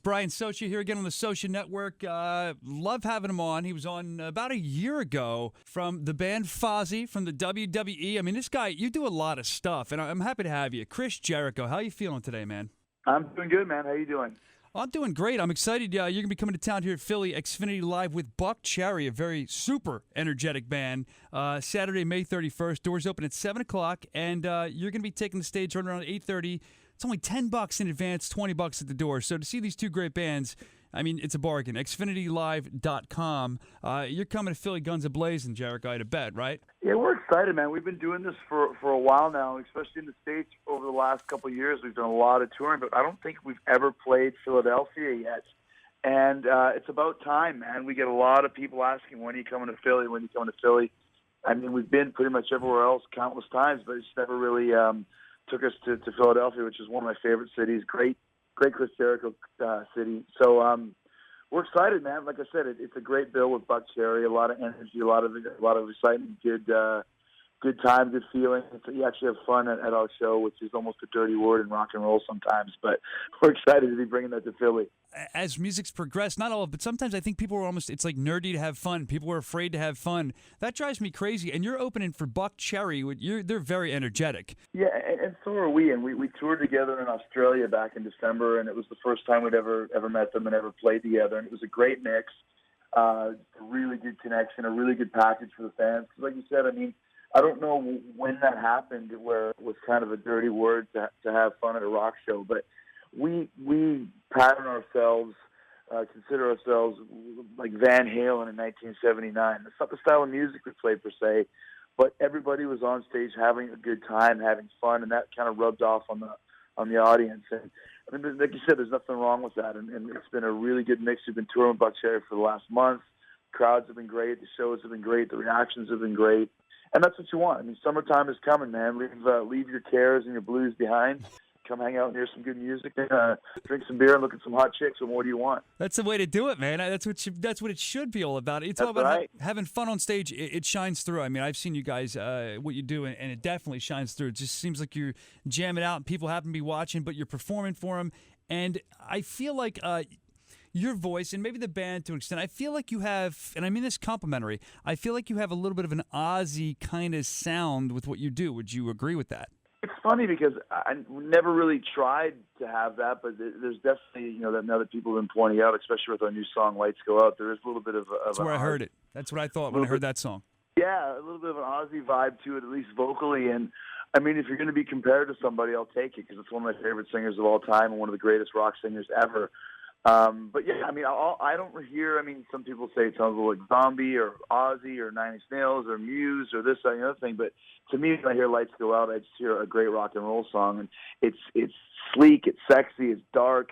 Brian Soscia here again on the Soscia Network. Love having him on. He was on about a year ago from the band Fozzy from the WWE. I mean, this guy, you do a lot of stuff, and I'm happy to have you. Chris Jericho, how are you feeling today, man? I'm doing good, man. How you doing? I'm doing great. I'm excited. You're going to be coming to town here at Philly, Xfinity Live with Buckcherry, a very super energetic band. Saturday, May 31st. Doors open at 7 o'clock, and you're going to be taking the stage right around 8:30. It's only $10 in advance, $20 at the door. So to see these two great bands, I mean, it's a bargain. XfinityLive.com. You're coming to Philly guns a-blazing, Jericho, I'd bet, right? Yeah, we're excited, man. We've been doing this for a while now, especially in the States over the last couple of years. We've done a lot of touring, but I don't think we've ever played Philadelphia yet. And it's about time, man. We get a lot of people asking, when are you coming to Philly? When are you coming to Philly? I mean, we've been pretty much everywhere else countless times, but it's never really took us to Philadelphia, which is one of my favorite cities. Great Chris Jericho city. So we're excited, man. Like I said, it's a great bill with Buckcherry. A lot of energy, a lot of excitement, good time, good feeling. You actually have fun at our show, which is almost a dirty word in rock and roll sometimes. But we're excited to be bringing that to Philly. As music's progressed, not all, but sometimes I think people are almost, it's like nerdy to have fun. People are afraid to have fun. That drives me crazy. And you're opening for Buckcherry. They're very energetic. Yeah, and so are we. And we toured together in Australia back in December, and it was the first time we'd ever met them and ever played together. And it was a great mix, a really good connection, a really good package for the fans. Like you said, I mean, I don't know when that happened where it was kind of a dirty word to have fun at a rock show, but we pattern ourselves, consider ourselves like Van Halen in 1979. It's not the style of music we played per se, but everybody was on stage having a good time, having fun, and that kind of rubbed off on the audience. And I mean, like you said, there's nothing wrong with that, and it's been a really good mix. We've been touring with Buckcherry for the last month. Crowds have been great. The shows have been great. The reactions have been great. And that's what you want. I mean, summertime is coming, man. Leave your cares and your blues behind. Come hang out and hear some good music, and drink some beer and look at some hot chicks. And what do you want? That's the way to do it, man. That's what it should be all about. It's That's all about right. having fun on stage. It shines through. I mean, I've seen you guys, what you do, and it definitely shines through. It just seems like you're jamming out, and people happen to be watching, but you're performing for them. And I feel like your voice, and maybe the band to an extent, I feel like you have, and I mean this complimentary, I feel like you have a little bit of an Ozzy kind of sound with what you do. Would you agree with that? It's funny because I never really tried to have that, but there's definitely, that now that people have been pointing out, especially with our new song, Lights Go Out, there is a little bit of That's where I heard it. That's what I thought when I heard that song. Yeah, a little bit of an Ozzy vibe to it, at least vocally. And, I mean, if you're going to be compared to somebody, I'll take it because it's one of my favorite singers of all time and one of the greatest rock singers ever. But yeah, I mean, I don't hear, I mean, some people say it sounds a little like Zombie or Ozzy or Nine Inch Nails or Muse or this, that, and the other thing. But to me, when I hear Lights Go Out, I just hear a great rock and roll song. And it's sleek, it's sexy, it's dark.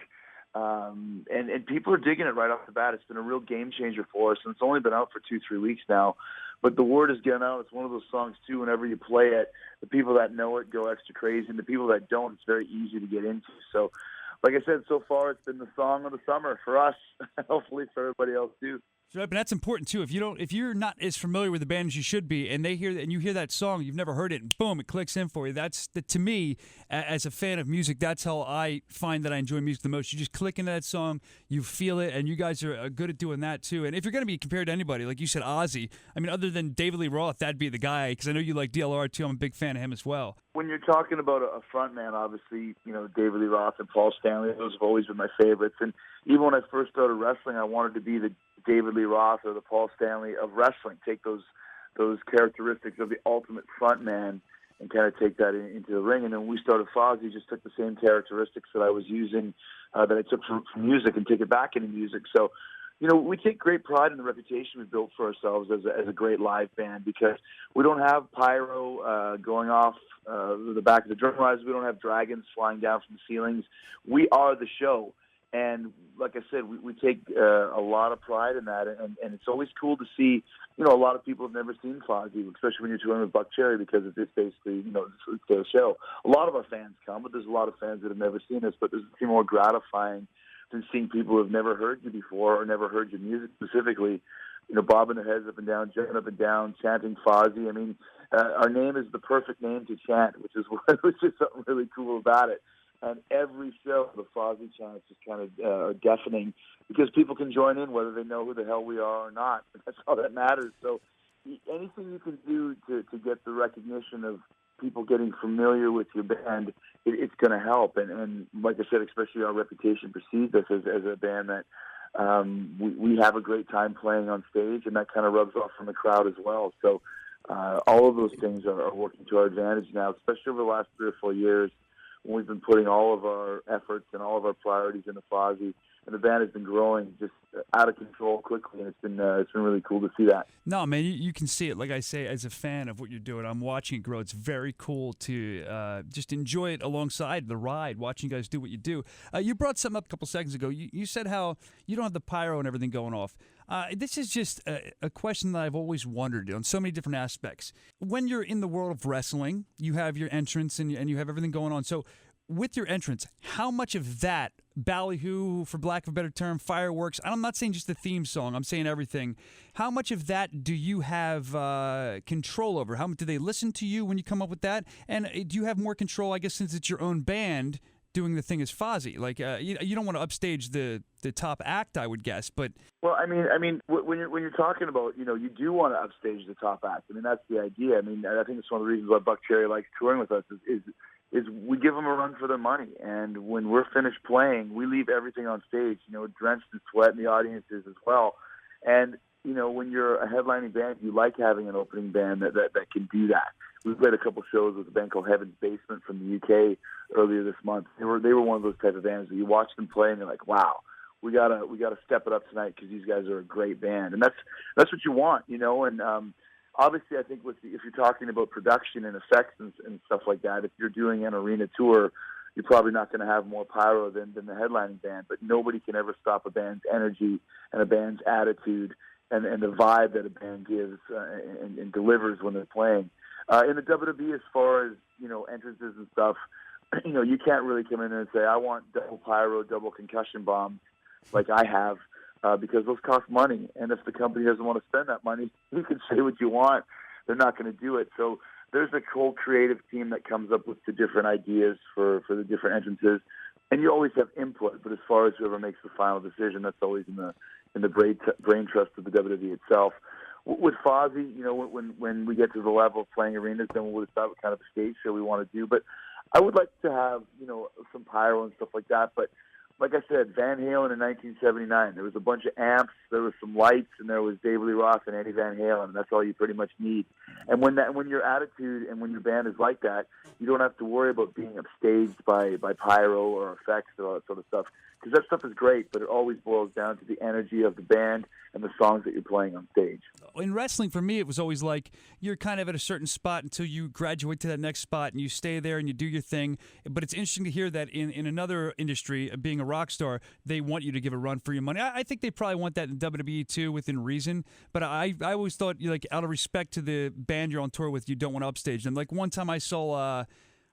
And people are digging it right off the bat. It's been a real game changer for us. And it's only been out for 2-3 weeks now. But the word is getting out. It's one of those songs, too, whenever you play it, the people that know it go extra crazy. And the people that don't, it's very easy to get into. So, like I said, so far it's been the song of the summer for us. Hopefully for everybody else too. Right, but that's important too. If you're not as familiar with the band as you should be, and you hear that song, you've never heard it, and boom, it clicks in for you. To me, as a fan of music, that's how I find that I enjoy music the most. You just click into that song, you feel it, and you guys are good at doing that too. And if you're going to be compared to anybody, like you said, Ozzy, I mean, other than David Lee Roth, that'd be the guy, because I know you like DLR too. I'm a big fan of him as well. When you're talking about a frontman, obviously, David Lee Roth and Paul Stanley, those have always been my favorites. And even when I first started wrestling, I wanted to be the David Lee Roth or the Paul Stanley of wrestling, take those characteristics of the ultimate frontman and kind of take that into the ring. And then when we started Fozzy, just took the same characteristics that I was using, that I took from music, and take it back into music. So, we take great pride in the reputation we built for ourselves as a great live band, because we don't have pyro going off the back of the drum rides. We don't have dragons flying down from the ceilings. We are the show. And like I said, we take a lot of pride in that, and it's always cool to see, a lot of people have never seen Fozzy, especially when you're touring with Buckcherry, because it's basically, it's their show. A lot of our fans come, but there's a lot of fans that have never seen us, but there's nothing more gratifying than seeing people who have never heard you before or never heard your music specifically, bobbing their heads up and down, jumping up and down, chanting Fozzy. I mean, our name is the perfect name to chant, which is something really cool about it. And every show, the Fozzy chants just kind of are deafening because people can join in whether they know who the hell we are or not. That's all that matters. So anything you can do to get the recognition of people getting familiar with your band, it's going to help. And like I said, especially our reputation precedes us as a band that we have a great time playing on stage, and that kind of rubs off from the crowd as well. So all of those things are working to our advantage now, especially over the last 3 or 4 years when we've been putting all of our efforts and all of our priorities into Fozzy. And the band has been growing just out of control quickly, and it's been really cool to see that. No, man, you can see it. Like I say, as a fan of what you're doing, I'm watching it grow. It's very cool to just enjoy it alongside the ride, watching you guys do what you do. You brought something up a couple seconds ago. You said how you don't have the pyro and everything going off. This is just a question that I've always wondered on so many different aspects. When you're in the world of wrestling, you have your entrance and you have everything going on. So with your entrance, how much of that ballyhoo, for lack of a better term, fireworks, I'm not saying just the theme song, I'm saying everything, how much of that do you have control over? How much do they listen to you when you come up with that? And do you have more control, I guess, since it's your own band doing the thing as Fozzy? Like, you don't want to upstage the top act, I would guess, but... Well, I mean, when you're talking about, you do want to upstage the top act. I mean, that's the idea. I mean, I think it's one of the reasons why Buckcherry likes touring with us is we give them a run for their money. And when we're finished playing, we leave everything on stage, drenched in sweat, and the audiences as well. And, when you're a headlining band, you like having an opening band that can do that. We played a couple shows with a band called Heaven's Basement from the UK earlier this month. They were one of those type of bands that you watch them play and you're like, wow, we gotta step it up tonight because these guys are a great band. And that's what you want, and obviously, I think if you're talking about production and effects and stuff like that, if you're doing an arena tour, you're probably not going to have more pyro than the headlining band. But nobody can ever stop a band's energy and a band's attitude and the vibe that a band gives and delivers when they're playing. In the WWE, as far as entrances and stuff, you can't really come in there and say, I want double pyro, double concussion bomb, like I have. Because those cost money, and if the company doesn't want to spend that money, you can say what you want. They're not going to do it. So there's a whole creative team that comes up with the different ideas for the different entrances, and you always have input. But as far as whoever makes the final decision, that's always in the brain trust of the WWE itself. With Fozzy, when we get to the level of playing arenas, then we'll decide what kind of a stage show we want to do. But I would like to have some pyro and stuff like that, but like I said, Van Halen in 1979, there was a bunch of amps, there was some lights, and there was David Lee Roth and Eddie Van Halen. That's all you pretty much need. And when your attitude and when your band is like that, you don't have to worry about being upstaged by pyro or effects or all that sort of stuff. Because that stuff is great, but it always boils down to the energy of the band and the songs that you're playing on stage. In wrestling, for me, it was always like you're kind of at a certain spot until you graduate to that next spot, and you stay there and you do your thing. But it's interesting to hear that in another industry, being a rock star, they want you to give a run for your money. I think they probably want that in WWE too, within reason. But I always thought, like, out of respect to the band you're on tour with, you don't want to upstage them. Like one time I saw...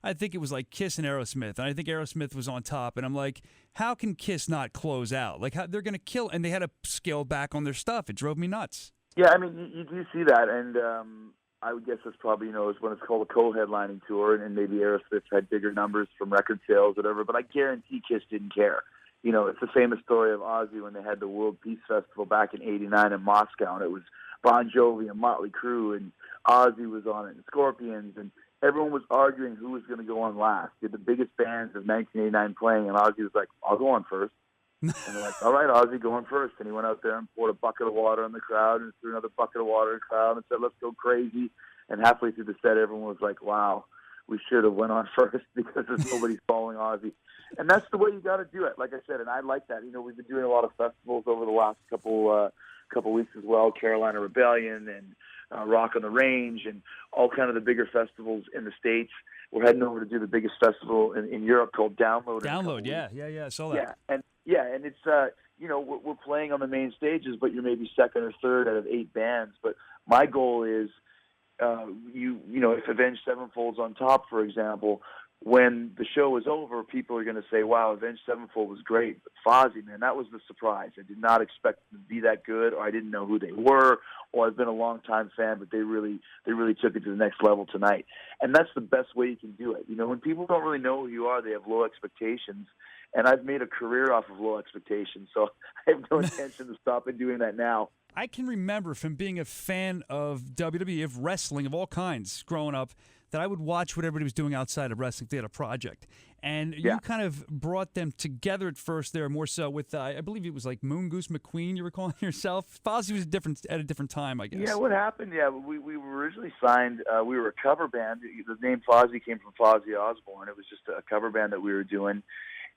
I think it was like Kiss and Aerosmith, and I think Aerosmith was on top, and I'm like, how can Kiss not close out? Like, how they're going to kill, and they had to scale back on their stuff. It drove me nuts. Yeah, I mean, you do see that, and I would guess that's probably, is when it's called a co-headlining tour, and maybe Aerosmith had bigger numbers from record sales, whatever, but I guarantee Kiss didn't care. It's the famous story of Ozzy when they had the World Peace Festival back in '89 in Moscow, and it was Bon Jovi and Motley Crue, and Ozzy was on it, and Scorpions, and everyone was arguing who was going to go on last. You had the biggest bands of 1989 playing, and Ozzy was like, I'll go on first. And they're like, all right, Ozzy, go on first. And he went out there and poured a bucket of water on the crowd and threw another bucket of water in the crowd and said, let's go crazy. And halfway through the set, everyone was like, wow, we should have went on first because there's nobody following Ozzy. And that's the way you got to do it, like I said, and I like that. We've been doing a lot of festivals over the last couple weeks as well, Carolina Rebellion and Rock on the Range and all kind of the bigger festivals in the States. We're heading over to do the biggest festival in Europe called Download. Yeah, I saw that. And it's we're playing on the main stages, but you're maybe second or third out of 8 bands. But my goal is, if Avenged Sevenfold's on top, for example, when the show is over, people are going to say, wow, Avenged Sevenfold was great. But Fozzy, man, that was the surprise. I did not expect them to be that good, or I didn't know who they were, or I've been a long-time fan, but they really took it to the next level tonight. And that's the best way you can do it. You know, when people don't really know who you are, they have low expectations. And I've made a career off of low expectations, so I have no intention to stop doing that now. I can remember from being a fan of WWE, of wrestling of all kinds growing up, that I would watch what everybody was doing outside of wrestling. They had a project. And you kind of brought them together at first there, more so with, I believe it was like Moon Goose McQueen you were calling yourself. Fozzy was at a different time, I guess. Yeah, what happened, we were originally signed, we were a cover band. The name Fozzy came from Fozzy Osbourne. It was just a cover band that we were doing.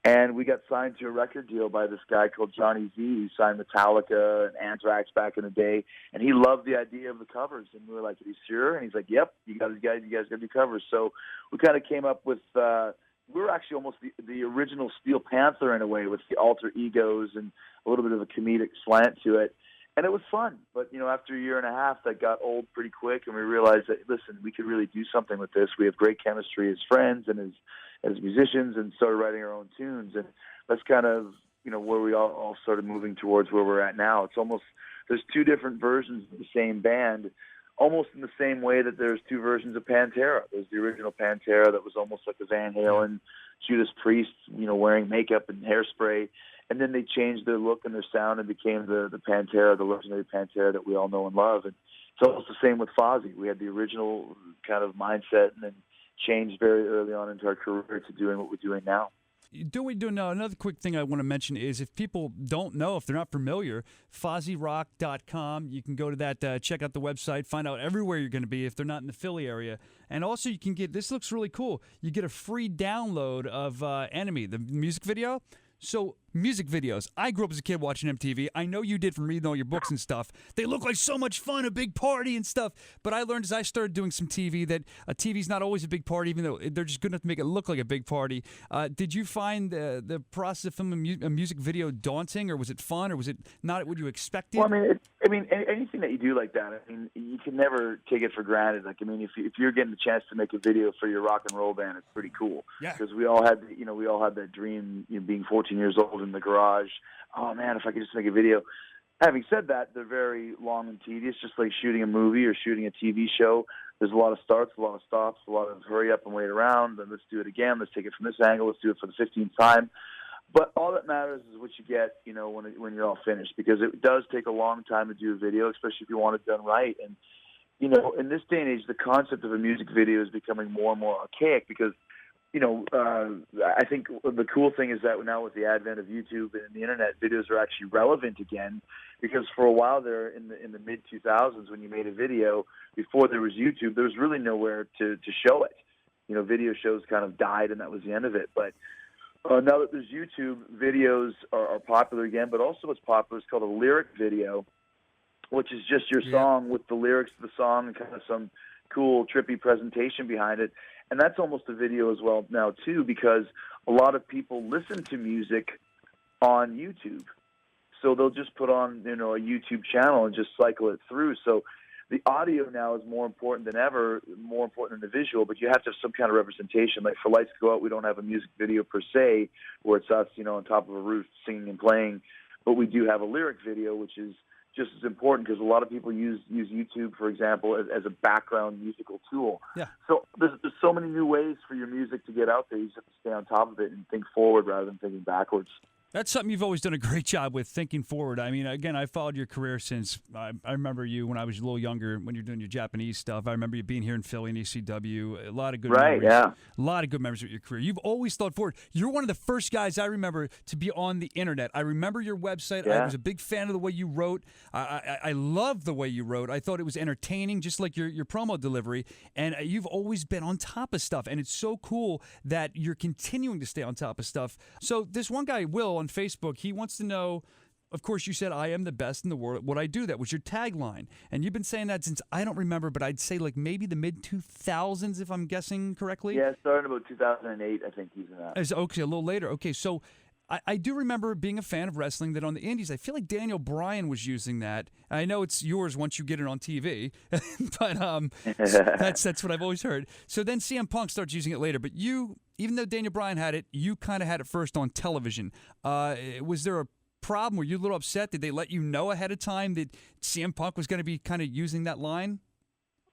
And we got signed to a record deal by this guy called Johnny Z, who signed Metallica and Anthrax back in the day. And he loved the idea of the covers. And we were like, are you sure? And he's like, yep, you guys got to do covers. So we kind of came up with, we were actually almost the original Steel Panther in a way, with the alter egos and a little bit of a comedic slant to it. And it was fun. But, after a year and a half, that got old pretty quick. And we realized that, listen, we could really do something with this. We have great chemistry as friends and as musicians, and started writing our own tunes. And that's kind of, where we all started moving towards where we're at now. It's almost, there's two different versions of the same band, almost in the same way that there's two versions of Pantera. There's the original Pantera that was almost like the Van Halen, Judas Priest, wearing makeup and hairspray. And then they changed their look and their sound and became the Pantera, the legendary Pantera that we all know and love. And it's almost the same with Fozzy. We had the original kind of mindset, and then changed very early on into our career to doing what we're doing now. Do we do now? Another quick thing I want to mention is, if people don't know, if they're not familiar, FozzyRock.com. You can go to that, check out the website, find out everywhere you're going to be if they're not in the Philly area. And also you can get, this looks really cool, you get a free download of Enemy, the music video. So, music videos. I grew up as a kid watching MTV. I know you did from reading all your books and stuff. They look like so much fun, a big party and stuff. But I learned as I started doing some TV that a TV's not always a big party, even though they're just good enough to make it look like a big party. Did you find the process of filming a music video daunting, or was it fun, or was it not what you expected? Well, anything that you do like that, you can never take it for granted. If you're getting the chance to make a video for your rock and roll band, it's pretty cool. Yeah. Because we all had that dream, being 14 years old in the garage. Oh man, if I could just make a video. Having said that, they're very long and tedious, just like shooting a movie or shooting a TV show. There's a lot of starts, a lot of stops, a lot of hurry up and wait around, then let's do it again, let's take it from this angle, let's do it for the 15th time. But all that matters is what you get, when you're all finished, because it does take a long time to do a video, especially if you want it done right. And, in this day and age, the concept of a music video is becoming more and more archaic, because I think the cool thing is that now with the advent of YouTube and the internet, videos are actually relevant again, because for a while there in the mid 2000s, when you made a video before there was YouTube, there was really nowhere to show it. Video shows kind of died, and that was the end of it. But now that there's YouTube, videos are popular again. But also what's popular is called a lyric video, which is just your song with the lyrics to the song and kind of some cool, trippy presentation behind it. And that's almost a video as well now, too, because a lot of people listen to music on YouTube. So they'll just put on, a YouTube channel and just cycle it through. So the audio now is more important than ever, more important than the visual, but you have to have some kind of representation. Like for Lights Go Out, we don't have a music video per se, where it's us, on top of a roof singing and playing. But we do have a lyric video, which is just as important, because a lot of people use YouTube, for example, as a background musical tool. Yeah. So there's so many new ways for your music to get out there. You just have to stay on top of it and think forward rather than thinking backwards. That's something you've always done a great job with, thinking forward. Again, I followed your career since I remember you when I was a little younger, when you're doing your Japanese stuff. I remember you being here in Philly and ECW. A lot of good memories. Yeah. A lot of good memories with your career. You've always thought forward. You're one of the first guys I remember to be on the internet. I remember your website. Yeah. I was a big fan of the way you wrote. I loved the way you wrote. I thought it was entertaining, just like your promo delivery. And you've always been on top of stuff. And it's so cool that you're continuing to stay on top of stuff. So this one guy, Will, on Facebook, he wants to know, of course, you said, I am the best in the world at what I do. That was your tagline. And you've been saying that since, I don't remember, but I'd say like maybe the mid-2000s, if I'm guessing correctly. Yeah, starting about 2008, I think he's in that. Okay, a little later. Okay, so I do remember being a fan of wrestling, that on the indies, I feel like Daniel Bryan was using that. I know it's yours once you get it on TV, but that's what I've always heard. So then CM Punk starts using it later, but you even though Daniel Bryan had it, you kind of had it first on television. Was there a problem? Were you a little upset? Did they let you know ahead of time that CM Punk was going to be kind of using that line?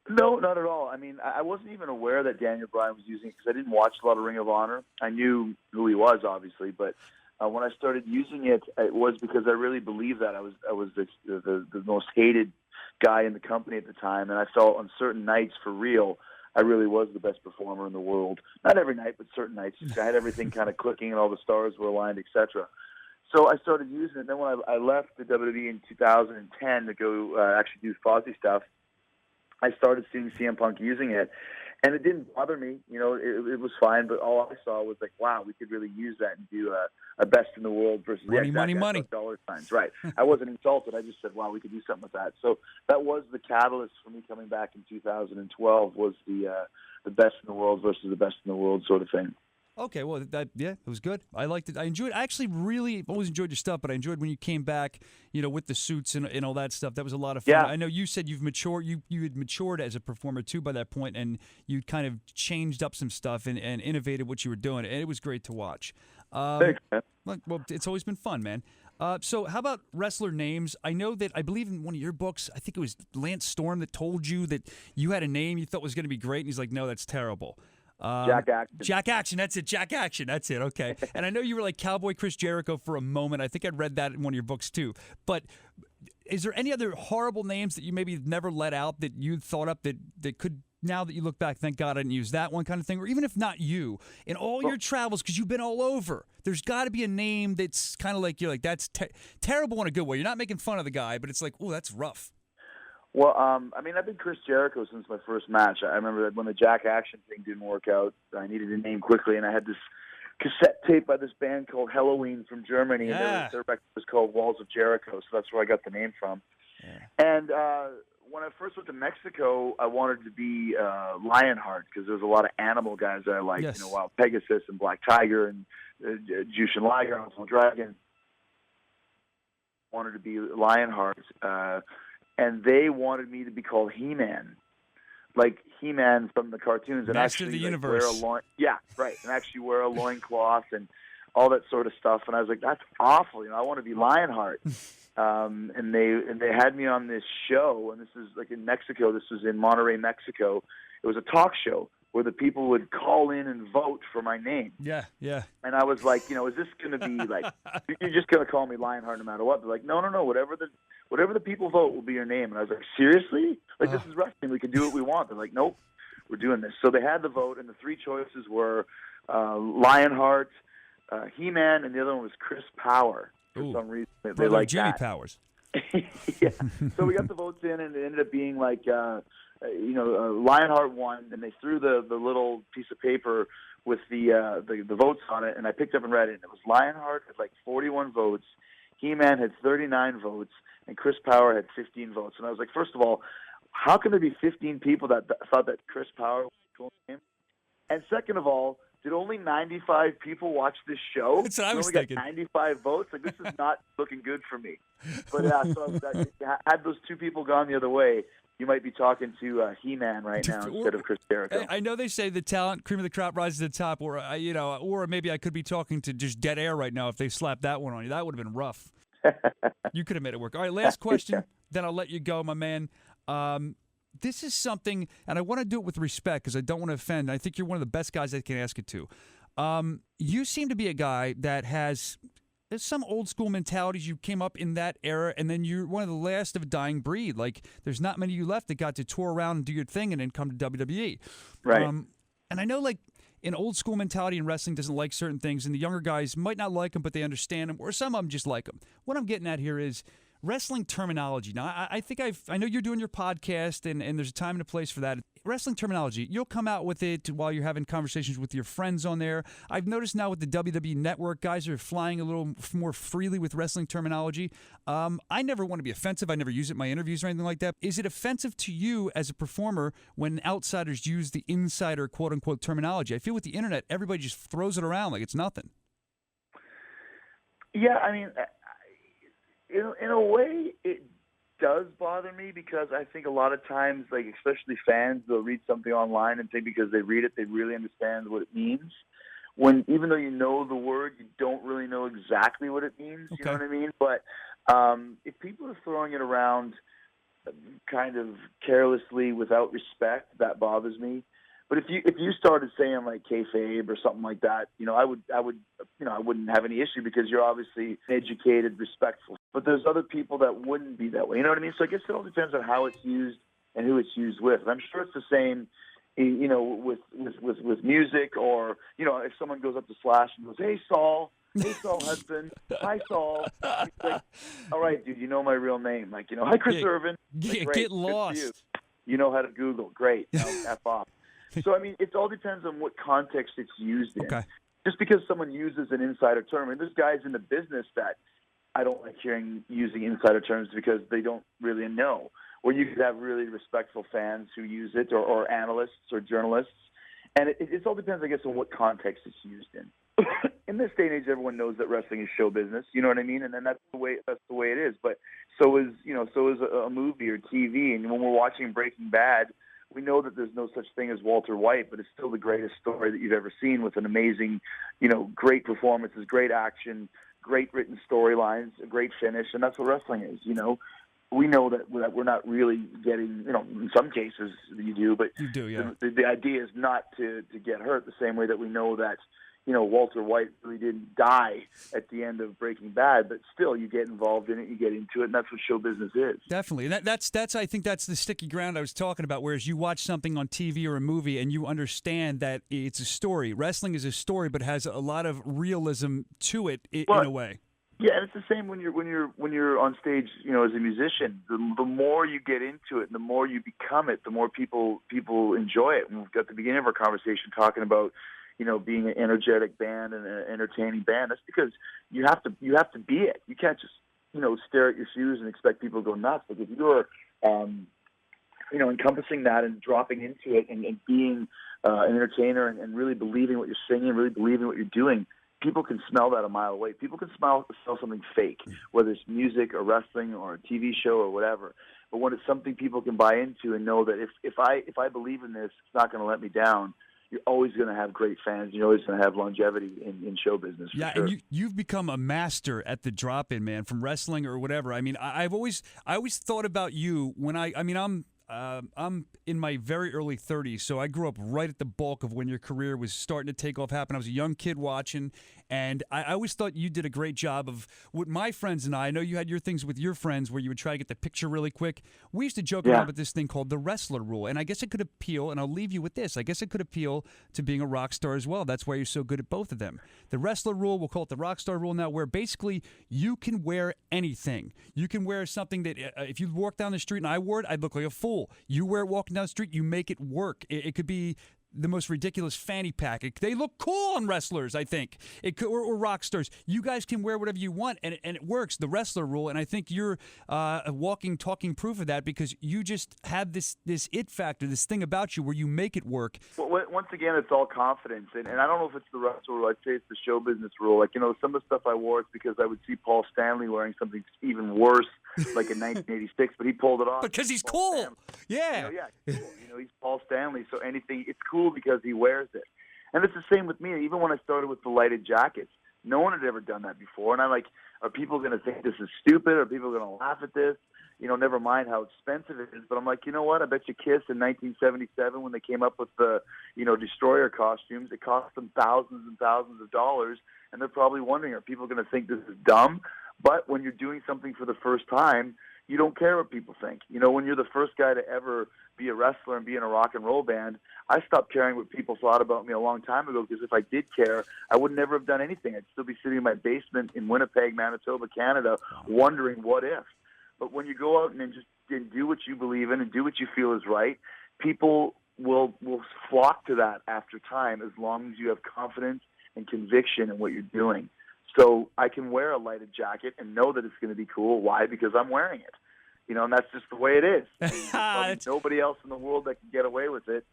No, not at all. I mean, I wasn't even aware that Daniel Bryan was using it because I didn't watch a lot of Ring of Honor. I knew who he was, obviously, but when I started using it, it was because I really believed that I was the most hated guy in the company at the time, and I felt on certain nights, for real, I really was the best performer in the world. Not every night, but certain nights. I had everything kind of clicking, and all the stars were aligned, etc. So I started using it. And then when I left the WWE in 2010 to go actually do Fozzy stuff, I started seeing CM Punk using it. And it didn't bother me. You know, it was fine. But all I saw was like, wow, we could really use that and do a best in the world versus money. Dollar signs. Right. I wasn't insulted. I just said, wow, we could do something with that. So that was the catalyst for me coming back in 2012 was the best in the world versus the best in the world sort of thing. Okay, well, it was good. I liked it. I enjoyed. I actually really always enjoyed your stuff, but I enjoyed when you came back, with the suits and all that stuff. That was a lot of fun. Yeah. I know you said you've matured. You had matured as a performer too by that point, and you kind of changed up some stuff and innovated what you were doing, and it was great to watch. Thanks, man. Well, it's always been fun, man. So how about wrestler names? I believe in one of your books, I think it was Lance Storm that told you that you had a name you thought was going to be great, and he's like, no, that's terrible. Jack Action. Jack Action, that's it. Jack Action, that's it. Okay. And I know you were like Cowboy Chris Jericho for a moment. I think I read that in one of your books too. But is there any other horrible names that you maybe never let out that you thought up that could, now that you look back, thank God I didn't use that one kind of thing? Or even if not you, in all your travels, because you've been all over, there's got to be a name that's kind of like, you're like, that's terrible in a good way. You're not making fun of the guy, but it's like, oh, that's rough. Well, I mean, I've been Chris Jericho since my first match. I remember that when the Jack Action thing didn't work out, I needed a name quickly, and I had this cassette tape by this band called Halloween from Germany, and their record was called Walls of Jericho, so that's where I got the name from. Yeah. And when I first went to Mexico, I wanted to be Lionheart because there was a lot of animal guys that I liked, yes. Wild Pegasus and Black Tiger and Jushin Liger and Dragon. Wanted to be Lionheart. And they wanted me to be called He-Man, like He-Man from the cartoons, and Master actually of the Universe. And actually wear a loincloth and all that sort of stuff. And I was like, that's awful. I want to be Lionheart. And they had me on this show, and this is like in Mexico. This was in Monterrey, Mexico. It was a talk show where the people would call in and vote for my name. Yeah. And I was like, is this going to be like, you're just going to call me Lionheart no matter what? They're like, no, whatever the people vote will be your name. And I was like, seriously? Like, this is wrestling. We can do what we want. They're like, nope, we're doing this. So they had the vote, and the three choices were Lionheart, He-Man, and the other one was Chris Power. For some reason, they like Jimmy that. Powers. Yeah. So we got the votes in, and it ended up being like, Lionheart won, and they threw the little piece of paper with the votes on it, and I picked up and read it, and it was Lionheart had like 41 votes, He-Man had 39 votes, and Chris Power had 15 votes. And I was like, first of all, how can there be 15 people that thought that Chris Power was a cool name? And second of all, did only 95 people watch this show? That's what I was only thinking. Got 95 votes? Like, this is not looking good for me. But yeah, so had those two people gone the other way, you might be talking to He-Man right now instead of Chris Jericho. I know they say the talent, cream of the crop rises to the top, or or maybe I could be talking to just dead air right now if they slapped that one on you. That would have been rough. You could have made it work. All right, last question, then I'll let you go, my man. This is something, and I want to do it with respect because I don't want to offend. I think you're one of the best guys I can ask it to. You seem to be a guy that has some old school mentalities. You came up in that era, and then you're one of the last of a dying breed. Like, there's not many of you left that got to tour around and do your thing and then come to WWE. Right. And I know, like, an old school mentality in wrestling doesn't like certain things, and the younger guys might not like them, but they understand them, or some of them just like them. What I'm getting at here is wrestling terminology. Now, I know you're doing your podcast, and there's a time and a place for that. Wrestling terminology, you'll come out with it while you're having conversations with your friends on there. I've noticed now with the WWE Network, guys are flying a little more freely with wrestling terminology. I never want to be offensive. I never use it in my interviews or anything like that. Is it offensive to you as a performer when outsiders use the insider quote-unquote terminology? I feel with the internet, everybody just throws it around like it's nothing. Yeah, I mean, in a way, it does bother me because I think a lot of times, like especially fans, they'll read something online and think because they read it, they really understand what it means. when even though you know the word, you don't really know exactly what it means. You know what I mean? But if people are throwing it around kind of carelessly without respect, that bothers me. But if you started saying like kayfabe or something like that, I wouldn't have any issue because you're obviously educated, respectful. But there's other people that wouldn't be that way. You know what I mean? So I guess it all depends on how it's used and who it's used with. And I'm sure it's the same, with music, or if someone goes up to Slash and goes, "Hey Saul Hudson, hi Saul," it's like, all right, dude, you know my real name, like hi Chris Irvin, like, great, get lost. You know how to Google, great, now F off. So, I mean, it all depends on what context it's used in. Okay. Just because someone uses an insider term, and there's guys in the business that I don't like hearing using insider terms because they don't really know. Or you could have really respectful fans who use it, or analysts or journalists. And it all depends, I guess, on what context it's used in. In this day and age, everyone knows that wrestling is show business. You know what I mean? And then that's the way it is. But so is a movie or TV. And when we're watching Breaking Bad, we know that there's no such thing as Walter White, but it's still the greatest story that you've ever seen, with an amazing, great performances, great action, great written storylines, a great finish, and that's what wrestling is. We know that we're not really getting, in some cases you do, but you do, yeah. The idea is not to get hurt the same way that we know that, Walter White really didn't die at the end of Breaking Bad, but still you get involved in it, you get into it, and that's what show business is. Definitely. That's I think that's the sticky ground I was talking about, whereas you watch something on TV or a movie and you understand that it's a story. Wrestling is a story, but has a lot of realism to it in a way. Yeah, and it's the same when you're on stage, as a musician. The more you get into it, and the more you become it, the more people enjoy it. And we've got the beginning of our conversation talking about, being an energetic band and an entertaining band. That's because you have to be it. You can't just stare at your shoes and expect people to go nuts. Like if you're encompassing that and dropping into it and being an entertainer and really believing what you're singing, really believing what you're doing, people can smell that a mile away. People can smell something fake, whether it's music or wrestling or a TV show or whatever. But when it's something people can buy into and know that if I believe in this, it's not going to let me down, you're always going to have great fans. You're always going to have longevity in show business. Yeah, sure. And you've become a master at the drop-in, man, from wrestling or whatever. I mean, I always thought about you when I'm in my very early 30s, so I grew up right at the bulk of when your career was starting to take off, happen. I was a young kid watching, and I always thought you did a great job of what my friends and I know you had your things with your friends where you would try to get the picture really quick. We used to joke around with this thing called the wrestler rule, and I guess it could appeal, and I'll leave you with this, I guess it could appeal to being a rock star as well. That's why you're so good at both of them. The wrestler rule, we'll call it the rock star rule now, where basically you can wear anything. You can wear something that if you walk down the street and I wore it, I'd look like a fool. You wear it walking down the street, you make it work. It could be the most ridiculous fanny pack. They look cool on wrestlers, I think. It could, or rock stars. You guys can wear whatever you want, and it works, the wrestler rule. And I think you're a walking, talking proof of that because you just have this it factor, this thing about you where you make it work. Well, once again, it's all confidence. And I don't know if it's the wrestler rule. I'd say it's the show business rule. Like, some of the stuff I wore is because I would see Paul Stanley wearing something even worse, like in 1986, but he pulled it off. Because he's cool. Stanley. Yeah. Cool. He's Paul Stanley, so anything, it's cool because he wears it. And it's the same with me. Even when I started with the lighted jackets, no one had ever done that before. And I'm like, are people going to think this is stupid? Are people going to laugh at this? Never mind how expensive it is. But I'm like, you know what? I bet you Kiss in 1977, when they came up with the, Destroyer costumes, it cost them thousands and thousands of dollars. And they're probably wondering, are people going to think this is dumb? But when you're doing something for the first time, you don't care what people think. When you're the first guy to ever be a wrestler and be in a rock and roll band, I stopped caring what people thought about me a long time ago, because if I did care, I would never have done anything. I'd still be sitting in my basement in Winnipeg, Manitoba, Canada, wondering what if. But when you go out and just do what you believe in and do what you feel is right, people will flock to that after time, as long as you have confidence and conviction in what you're doing. So I can wear a lighted jacket and know that it's going to be cool. Why? Because I'm wearing it. And that's just the way it is. There's nobody else in the world that can get away with it,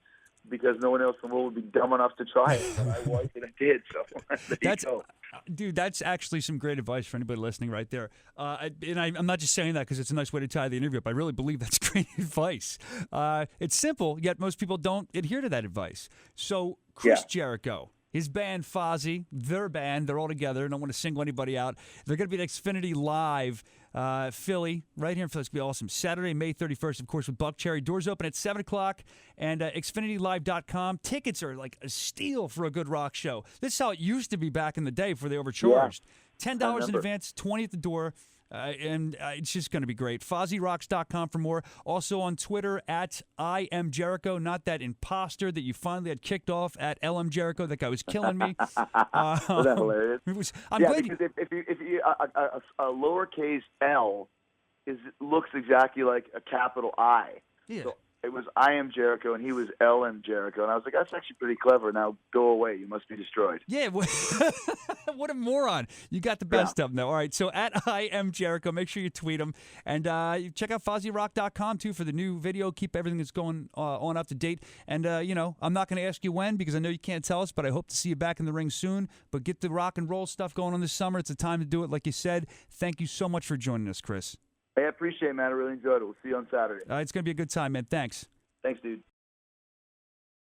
because no one else in the world would be dumb enough to try it. But I was, and I did. So there you go. Dude, that's actually some great advice for anybody listening right there. I'm not just saying that because it's a nice way to tie the interview up. I really believe that's great advice. It's simple, yet most people don't adhere to that advice. So Chris Jericho, his band Fozzy, their band, they're all together. I don't want to single anybody out. They're going to be at Xfinity Live, Philly, right here in Philly. It's going to be awesome. Saturday, May 31st, of course, with Buckcherry. Doors open at 7 o'clock, and XfinityLive.com. Tickets are like a steal for a good rock show. This is how it used to be back in the day before they overcharged. $10 in advance, $20 at the door. And it's just going to be great. FozzyRocks.com for more. Also on Twitter at I am Jericho, not that imposter that you finally had kicked off at LM Jericho. That guy was killing me. Was that hilarious? I'm glad because if you a lowercase L looks exactly like a capital I. Yeah. So it was I am Jericho, and he was LM Jericho. And I was like, that's actually pretty clever. Now go away. You must be destroyed. Yeah, what a moron. You got the best of them, though. All right, so at I am Jericho, make sure you tweet him. And check out FozzyRock.com, too, for the new video. Keep everything that's going on up to date. And, I'm not going to ask you when because I know you can't tell us, but I hope to see you back in the ring soon. But get the rock and roll stuff going on this summer. It's a time to do it, like you said. Thank you so much for joining us, Chris. Hey, I appreciate it, man. I really enjoyed it. We'll see you on Saturday. It's going to be a good time, man. Thanks. Thanks, dude.